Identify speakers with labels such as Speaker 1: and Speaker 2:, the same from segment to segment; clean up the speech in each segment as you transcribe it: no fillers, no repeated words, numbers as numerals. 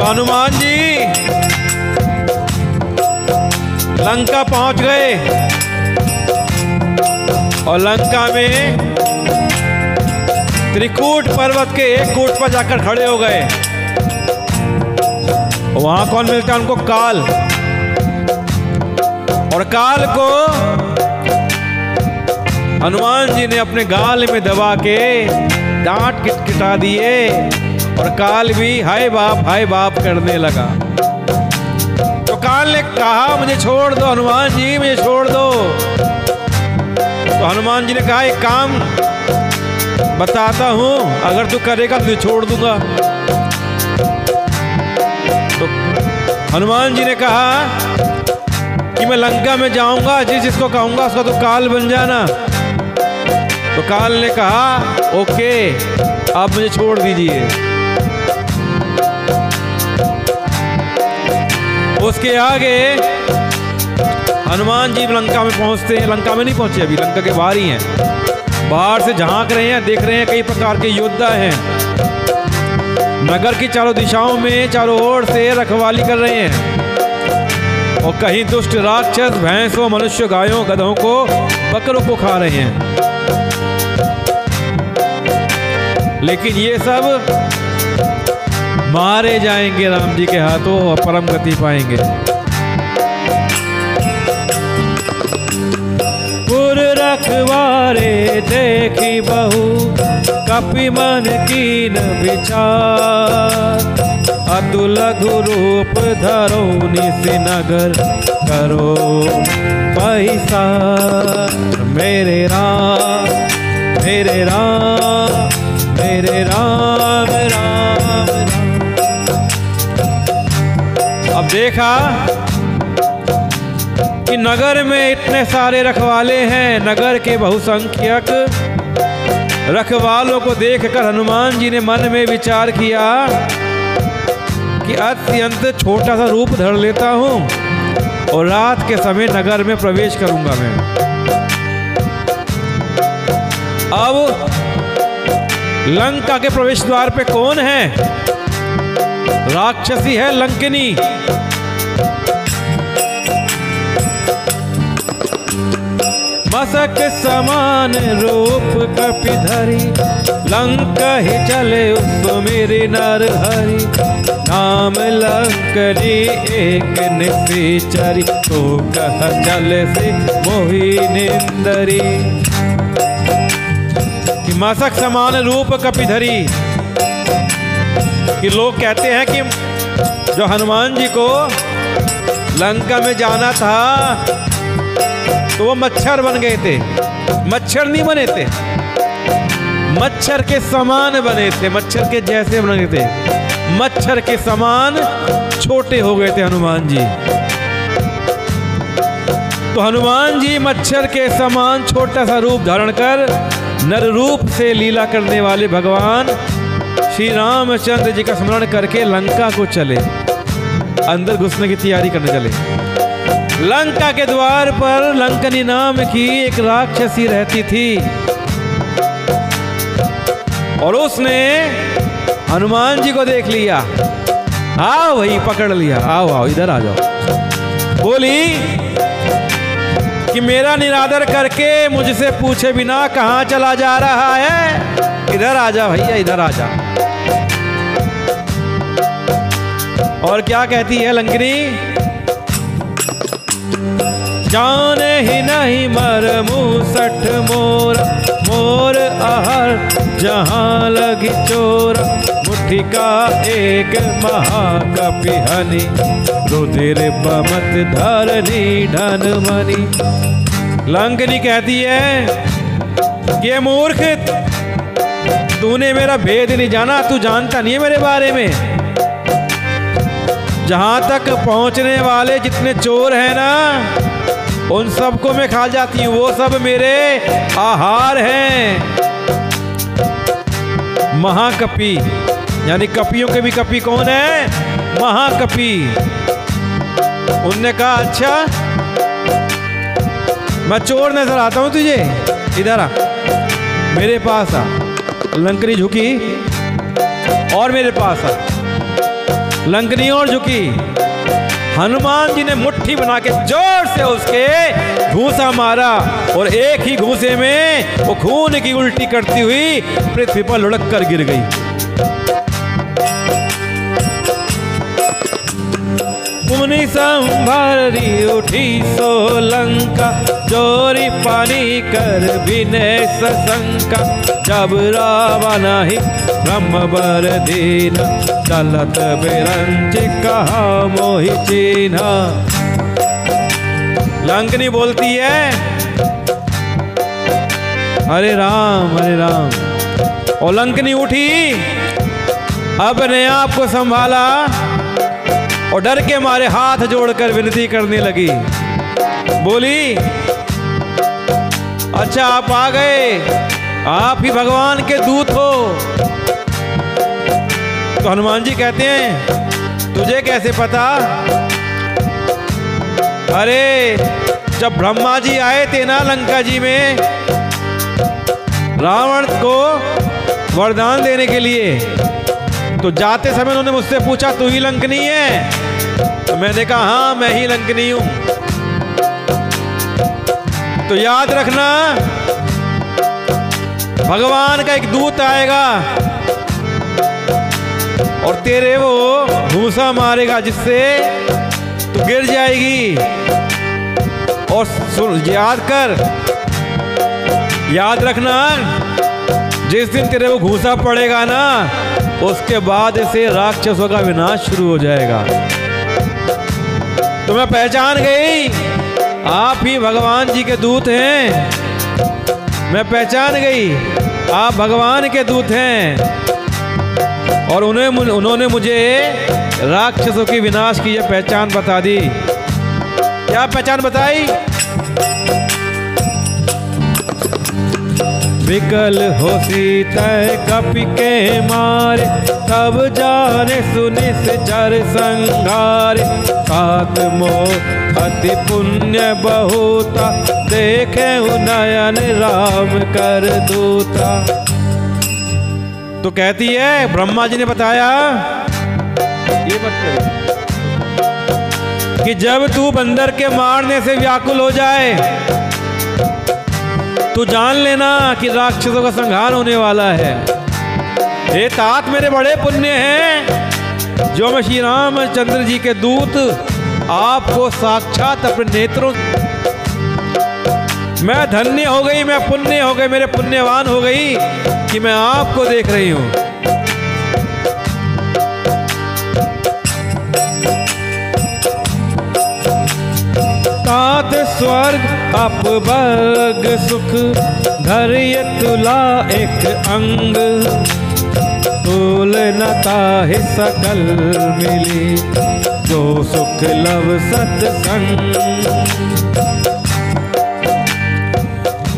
Speaker 1: हनुमान जी लंका पहुंच गए और लंका में त्रिकूट पर्वत के एक कूट पर जाकर खड़े हो गए। वहां कौन मिलता है उनको? काल। और काल को हनुमान जी ने अपने गाल में दबा के दांत किटकिटा दिए और काल भी हाय बाप करने लगा। तो काल ने कहा मुझे छोड़ दो हनुमान जी, मुझे छोड़ दो। तो हनुमान जी ने कहा एक काम बताता हूं, अगर तू करेगा तो छोड़ दूंगा। तो हनुमान जी ने कहा कि मैं लंका में जाऊंगा, जिसको कहूंगा उसका तो काल बन जाना। तो काल ने कहा ओके, आप मुझे छोड़ दीजिए। उसके आगे हनुमान जी लंका में पहुंचते हैं। लंका में नहीं पहुंचे अभी, लंका के बाहर ही हैं। बाहर से झांक रहे हैं, देख रहे हैं कई प्रकार के योद्धा हैं। नगर की चारों दिशाओं में चारों ओर से रखवाली कर रहे हैं और कहीं दुष्ट राक्षस भैंसों, मनुष्य, गायों, गधों को, बकरों को खा रहे हैं। लेकिन ये सब मारे जाएंगे राम जी के हाथों और परम गति पाएंगे। पुर रखवारे देखी बहु, कपि मन कीन विचार। अतु लघु रूप धरो निस नगर, करो पैसा। मेरे राम मेरे राम मेरे राम राम राम। अब देखा कि नगर में इतने सारे रखवाले हैं। नगर के बहुसंख्यक रखवालों को देखकर हनुमान जी ने मन में विचार किया कि अत्यंत छोटा सा रूप धर लेता हूं और रात के समय नगर में प्रवेश करूंगा मैं। अब लंका के प्रवेश द्वार पे कौन है? राक्षसी है लंकिनी। मसक समान रूप कपि धरी, लंका ही चले सुमिरि नर हरि। नाम लंकनी एक निशाचरी, तो कह चले से मोहि निंदरी। कि मसक समान रूप कपि धरी, कि लोग कहते हैं कि जो हनुमान जी को लंका में जाना था तो वो मच्छर बन गए थे। मच्छर नहीं बने थे, मच्छर के समान बने थे, मच्छर के जैसे बने थे। मच्छर के समान छोटे हो गए थे हनुमान जी। तो हनुमान जी मच्छर के समान छोटा सा रूप धारण कर नर रूप से लीला करने वाले भगवान श्री रामचंद्र जी का स्मरण करके लंका को चले, अंदर घुसने की तैयारी करने चले। लंका के द्वार पर लंकनी नाम की एक राक्षसी रहती थी और उसने हनुमान जी को देख लिया। आओ भाई, पकड़ लिया, आओ आओ इधर आ जाओ। बोली कि मेरा निरादर करके मुझसे पूछे बिना कहां चला जा रहा है? इधर आ जा भैया, इधर आ जा। और क्या कहती है लंकिनी? जाने ही नहीं मर मूसठ मोर, मोर आहर जहां लगी चोर। मुट्ठी का एक महाकपि हनि, रुधिर बमत धरनी धन मनी। लंकिनी कहती है कि मूर्ख, तूने मेरा भेद नहीं जाना, तू जानता नहीं है मेरे बारे में। जहां तक पहुंचने वाले जितने चोर हैं ना, उन सबको मैं खा जाती हूँ, वो सब मेरे आहार हैं। महाकपि यानी कपियों के भी कपि कौन है? महाकपि। उनने कहा अच्छा मैं चोर नजर आता हूं तुझे, इधर आ, मेरे पास आ। लंकिनी झुकी और मेरे पास आ। लंकनी और झुकी। हनुमान जी ने मुट्ठी बना के जोर से उसके घूंसा मारा और एक ही घूंसे में वो खून की उल्टी करती हुई पृथ्वी पर लुढ़क कर गिर गई। पुनि संभारी उठी सो लंका, जोरी पानी कर विनय सशंका। जब रावण ही ब्रह्म बर दीना, चलत बिरंच कहा मोहि चीन्हा। लंकनी बोलती है हरे राम हरे राम। और लंकनी उठी, अपने आप को संभाला और डर के मारे हाथ जोड़कर विनती करने लगी। बोली अच्छा आप आ गए, आप ही भगवान के दूत हो। तो हनुमान जी कहते हैं तुझे कैसे पता? अरे जब ब्रह्मा जी आए थे ना लंका जी में रावण को वरदान देने के लिए, तो जाते समय उन्होंने मुझसे पूछा तू ही लंकनी है? तो मैंने कहा हाँ मैं ही लंकनी हूं। तो याद रखना भगवान का एक दूत आएगा और तेरे वो घूंसा मारेगा जिससे तू गिर जाएगी। और याद रखना जिस दिन तेरे वो घूंसा पड़ेगा ना उसके बाद से राक्षसों का विनाश शुरू हो जाएगा। तो मैं पहचान गई आप ही भगवान जी के दूत हैं। मैं पहचान गई आप भगवान के दूत हैं। और उन्होंने मुझे राक्षसों की विनाश की यह पहचान बता दी। क्या पहचान बताई? विकल हो सीता कपि के मारे, तब जाने सुनि से जर संघारे। तात मोह अति पुण्य बहुता, देखे नयन राम कर दूता। तो कहती है ब्रह्मा जी ने बताया ये बात कि जब तू बंदर के मारने से व्याकुल हो जाए तो जान लेना कि राक्षसों का संहार होने वाला है। हे तात मेरे बड़े पुण्य हैं जो मैं श्री रामचंद्र जी के दूत आपको साक्षात अपने नेत्रों, मैं धन्य हो गई, मैं पुण्य हो गई, मेरे पुण्यवान हो गई कि मैं आपको देख रही हूं। तात स्वर्ग अपवर्ग सुख, धैर्य तुला एक अंग। तुलनता ही सकल मिली, जो सुख लव सत्संग।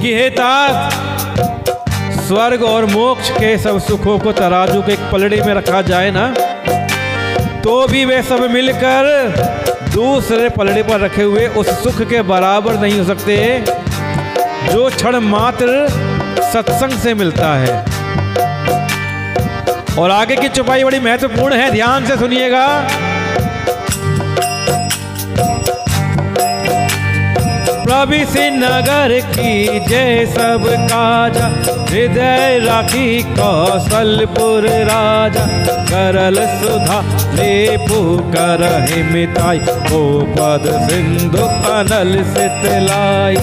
Speaker 1: कि हे तात स्वर्ग और मोक्ष के सब सुखों को तराजू के एक पलड़े में रखा जाए ना तो भी वे सब मिलकर दूसरे पलड़े पर रखे हुए उस सुख के बराबर नहीं हो सकते जो क्षण मात्र सत्संग से मिलता है। और आगे की चौपाई बड़ी महत्वपूर्ण है, ध्यान से सुनिएगा। प्रभु नगर की जय सब काजा, हृदय राखी कौशलपुर राजा। करल सुधा लेपु करहि मिताई, ओ पद सिंधु अनल सितलाई।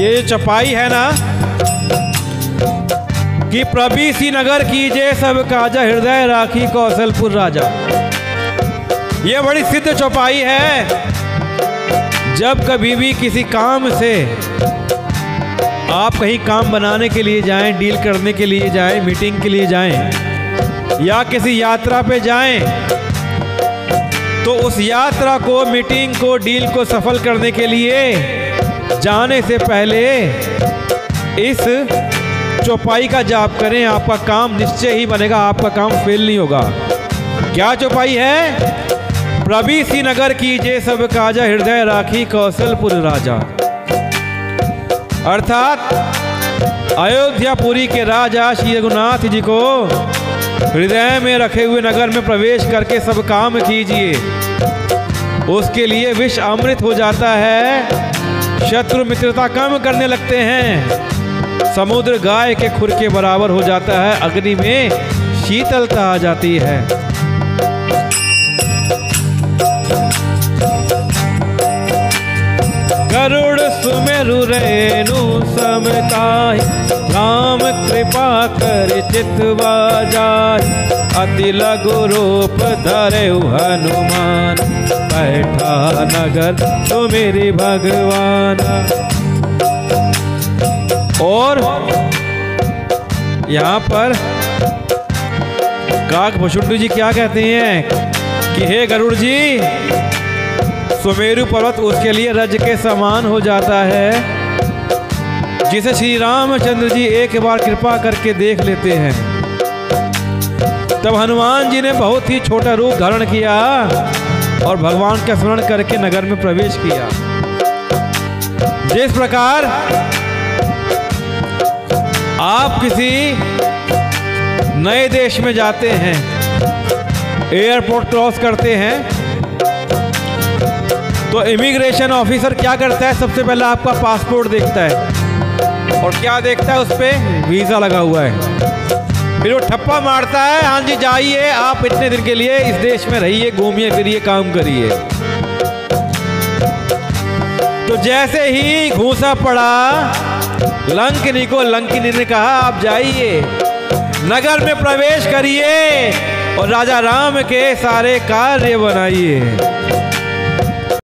Speaker 1: ये चौपाई है ना कि प्रभु नगर की जय सब काजा, हृदय राखी कौशलपुर राजा। ये बड़ी सिद्ध चौपाई है। जब कभी भी किसी काम से आप कहीं काम बनाने के लिए जाएं, डील करने के लिए जाएं, मीटिंग के लिए जाएं या किसी यात्रा पे जाएं, तो उस यात्रा को, मीटिंग को, डील को सफल करने के लिए जाने से पहले इस चौपाई का जाप करें। आपका काम निश्चय ही बनेगा, आपका काम फेल नहीं होगा। क्या चौपाई है? प्रभु नगर की जय सब काजा, हृदय राखी कौशलपुर राजा। अर्थात अयोध्यापुरी के राजा श्री रघुनाथ जी को हृदय में रखे हुए नगर में प्रवेश करके सब काम कीजिए, उसके लिए विष अमृत हो जाता है, शत्रु मित्रता कम करने लगते हैं, समुद्र गाय के खुर के बराबर हो जाता है, अग्नि में शीतलता आ जाती है। गरुड़ सुमेरु रेणु समताहि, राम कृपा कर चितवा जाहि, अति लघु रूप धरे हनुमान, बैठा नगर सुमेरि भगवान। और यहाँ पर काकभूषुंडी जी क्या कहते हैं कि हे गरुड़ जी, सुमेरु पर्वत उसके लिए रज के समान हो जाता है जिसे श्री रामचंद्र जी एक बार कृपा करके देख लेते हैं। तब हनुमान जी ने बहुत ही छोटा रूप धारण किया और भगवान का स्मरण करके नगर में प्रवेश किया। जिस प्रकार आप किसी नए देश में जाते हैं, एयरपोर्ट क्रॉस करते हैं, तो इमिग्रेशन ऑफिसर क्या करता है, सबसे पहले आपका पासपोर्ट देखता है और क्या देखता है, उस पर वीज़ा लगा हुआ है। फिर वो ठप्पा मारता है, हाँ जी जाइए, आप इतने दिन के लिए इस देश में रहिए, घूमिए फिरिए, काम करिए। तो जैसे ही घूसा पड़ा लंकिनी को, लंकिनी ने कहा आप जाइए, नगर में प्रवेश करिए और राजा राम के सारे कार्य बनाइए।